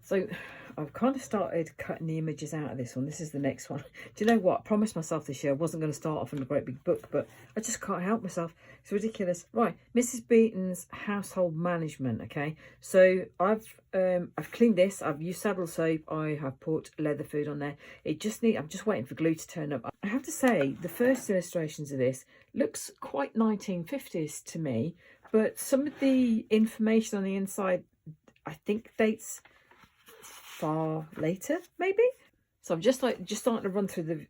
So I've kind of started cutting the images out of this one. This is the next one. Do you know what? I promised myself this year I wasn't going to start off in a great big book, but I just can't help myself. It's ridiculous. Right, Mrs. Beeton's household management. Okay, so I've cleaned this. I've used saddle soap. I have put leather food on there. I'm just waiting for glue to turn up. I have to say the first illustrations of this looks quite 1950s to me, but some of the information on the inside I think dates far later, maybe. So I'm just starting to run through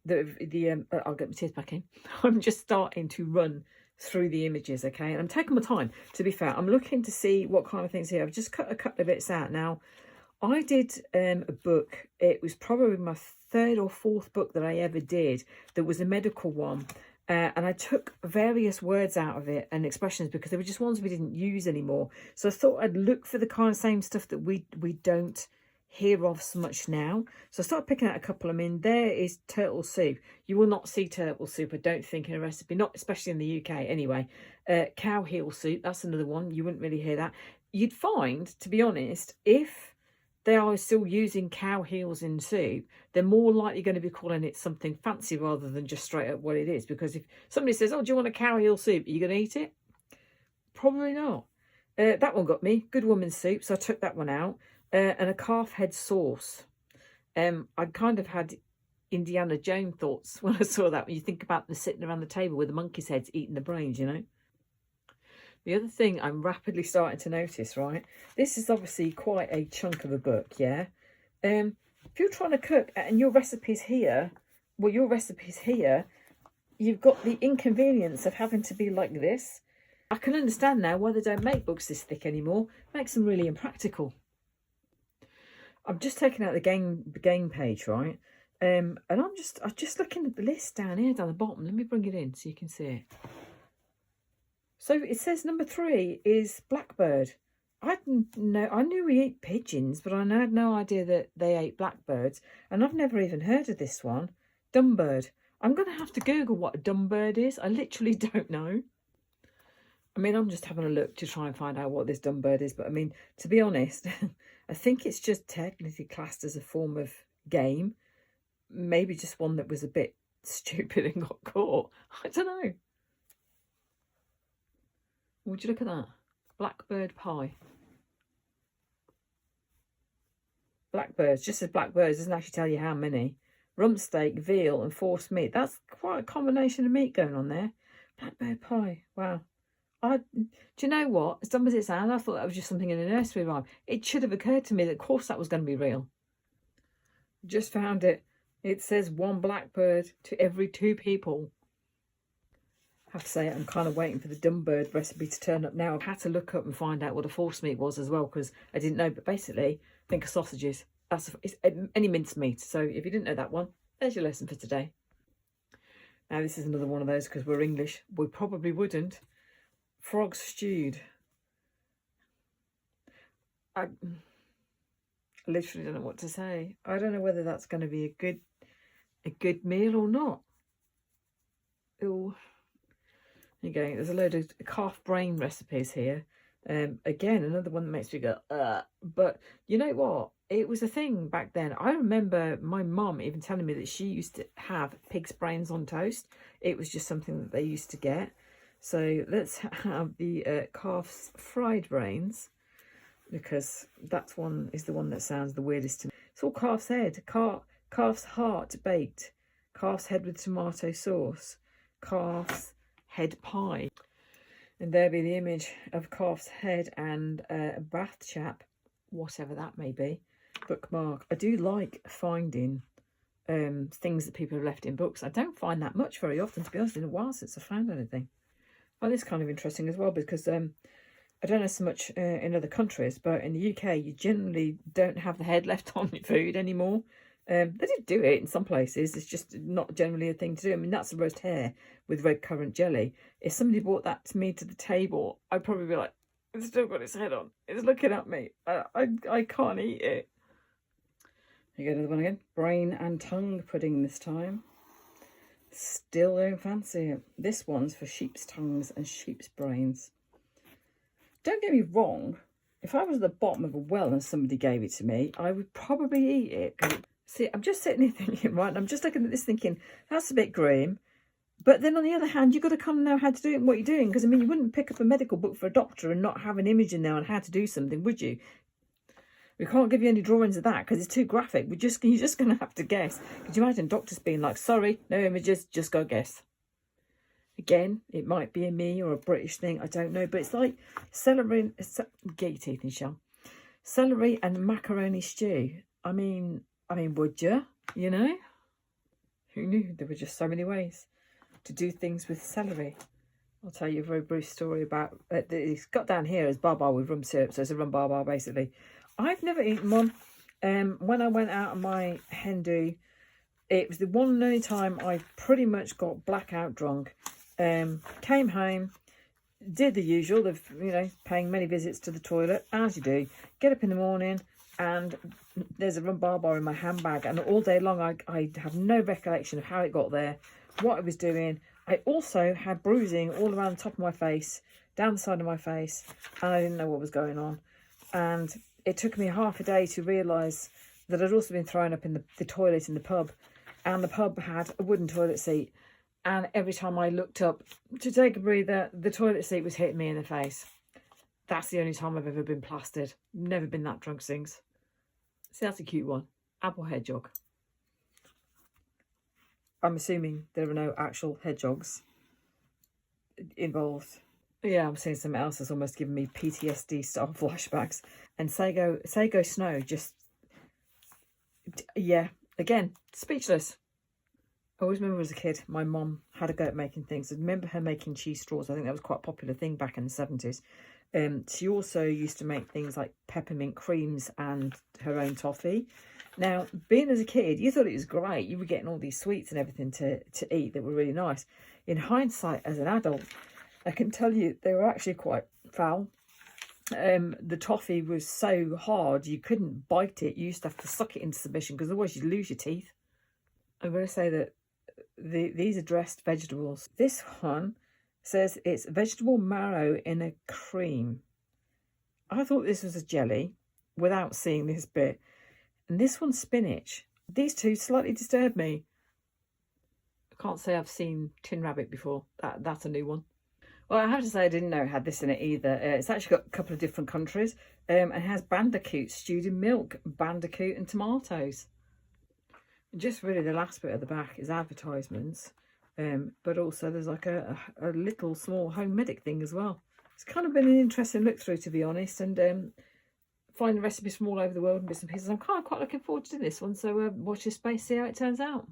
I'll get my tears back in. I'm just starting to run through the images, okay? And I'm taking my time, to be fair. I'm looking to see what kind of things here. I've just cut a couple of bits out. Now, I did a book. It was probably my third or fourth book that I ever did. That was a medical one. And I took various words out of it and expressions because they were just ones we didn't use anymore. So I thought I'd look for the kind of same stuff that we don't hear of so much now. So I started picking out a couple. I mean, there is turtle soup. You will not see turtle soup, I don't think, in a recipe, not especially in the UK anyway. Cow heel soup, that's another one. You wouldn't really hear that. You'd find, to be honest, if they are still using cow heels in soup, they're more likely going to be calling it something fancy rather than just straight up what it is. Because if somebody says, oh, do you want a cow heel soup? Are you going to eat it? Probably not. That one got me. Good woman's soup, so I took that one out. And a calf head sauce. I kind of had Indiana Jones thoughts when I saw that. When you think about them sitting around the table with the monkey's heads eating the brains, you know. The other thing I'm rapidly starting to notice, right? This is obviously quite a chunk of a book, yeah. If you're trying to cook and your recipe's here, you've got the inconvenience of having to be like this. I can understand now why they don't make books this thick anymore. It makes them really impractical. I'm just taking out the game page, right? And I'm just looking at the list down here, down the bottom. Let me bring it in so you can see it. So it says number 3 is blackbird. I knew we ate pigeons, but I had no idea that they ate blackbirds. And I've never even heard of this one. Dumbbird. I'm going to have to Google what a dumbbird is. I literally don't know. I mean, I'm just having a look to try and find out what this dumbbird is. But I mean, to be honest, I think it's just technically classed as a form of game. Maybe just one that was a bit stupid and got caught. I don't know. Would you look at that? Blackbird pie. Blackbirds, just as blackbirds, doesn't actually tell you how many. Rump steak, veal and forced meat. That's quite a combination of meat going on there. Blackbird pie. Wow. Do you know what? As dumb as it sounds, I thought that was just something in a nursery rhyme. It should have occurred to me that, of course, that was going to be real. Just found it. It says 1 blackbird to every 2 people. I have to say, I'm kind of waiting for the dumbbird recipe to turn up now. I had to look up and find out what a force meat was as well, because I didn't know. But basically, think of sausages. It's any minced meat. So if you didn't know that one, there's your lesson for today. Now, this is another one of those, because we're English. We probably wouldn't. Frog stewed. I literally don't know what to say. I don't know whether that's going to be a good meal or not. Oh, there you go. There's a load of calf brain recipes here. Again, another one that makes me go, but you know what? It was a thing back then. I remember my mum even telling me that she used to have pig's brains on toast. It was just something that they used to get. So let's have the calf's fried brains, because that one is the one that sounds the weirdest to me. It's all calf's head, calf's heart baked, calf's head with tomato sauce, calf's head pie. And there be the image of calf's head and a bath chap, whatever that may be. Bookmark. I do like finding things that people have left in books. I don't find that much very often, to be honest. In a while since I found anything. Well, this is kind of interesting as well, because I don't know so much in other countries, but in the UK, you generally don't have the head left on your food anymore. They did do it in some places. It's just not generally a thing to do. I mean, that's a roast hare with red currant jelly. If somebody brought that to me to the table, I'd probably be like, it's still got its head on. It's looking at me. I can't eat it. Here you go, another one again. Brain and tongue pudding this time. Still don't fancy it. This one's for sheep's tongues and sheep's brains. Don't get me wrong, If I was at the bottom of a well and somebody gave it to me, I would probably eat it. See, I'm just sitting here thinking, right, and I'm just looking at this thinking, that's a bit grim. But then on the other hand, you've got to kind of know how to do it and what you're doing. Because, I mean, you wouldn't pick up a medical book for a doctor and not have an image in there on how to do something, would you? We can't give you any drawings of that because it's too graphic. You're just going to have to guess. Could you imagine doctors being like, sorry, no images, just go guess. Again, it might be a me or a British thing, I don't know. But it's like celery, get your teeth in, shell. Celery and macaroni stew. I mean, would you? You know? Who knew there were just so many ways to do things with celery? I'll tell you a very brief story about it's got down here as baba with rum syrup, so it's a rum baba basically. I've never eaten one. When I went out on my hen do, it was the one and only time I pretty much got blackout drunk. Came home, did the usual of, you know, paying many visits to the toilet, as you do. Get up in the morning and there's a rum baba in my handbag, and all day long I have no recollection of how it got there, what I was doing. I also had bruising all around the top of my face, down the side of my face, and I didn't know what was going on. And it took me half a day to realise that I'd also been thrown up in the toilet in the pub, and the pub had a wooden toilet seat. And every time I looked up to take a breather, the toilet seat was hitting me in the face. That's the only time I've ever been plastered. Never been that drunk since. See, that's a cute one. Apple hedgehog. I'm assuming there are no actual hedgehogs involved. Yeah, I'm seeing something else that's almost giving me PTSD style flashbacks. And Sago Snow just, yeah, again, speechless. I always remember as a kid, my mum had a go at making things. I remember her making cheese straws. I think that was quite a popular thing back in the 70s. She also used to make things like peppermint creams and her own toffee. Now, being as a kid, you thought it was great. You were getting all these sweets and everything to eat that were really nice. In hindsight, as an adult, I can tell you they were actually quite foul. The toffee was so hard, you couldn't bite it. You used to have to suck it into submission because otherwise you'd lose your teeth. I'm going to say that these are dressed vegetables. This one says it's vegetable marrow in a cream. I thought this was a jelly without seeing this bit. And this one's spinach. These two slightly disturb me. I can't say I've seen tin rabbit before. That's a new one. Well, I have to say I didn't know it had this in it either. It's actually got a couple of different countries. And it has bandicoots stewed in milk, bandicoot and tomatoes. Just really the last bit at the back is advertisements, but also there's like a little small home medic thing as well. It's kind of been an interesting look through, to be honest, and finding recipes from all over the world and bits and pieces. I'm kind of quite looking forward to this one, so watch this space, see how it turns out.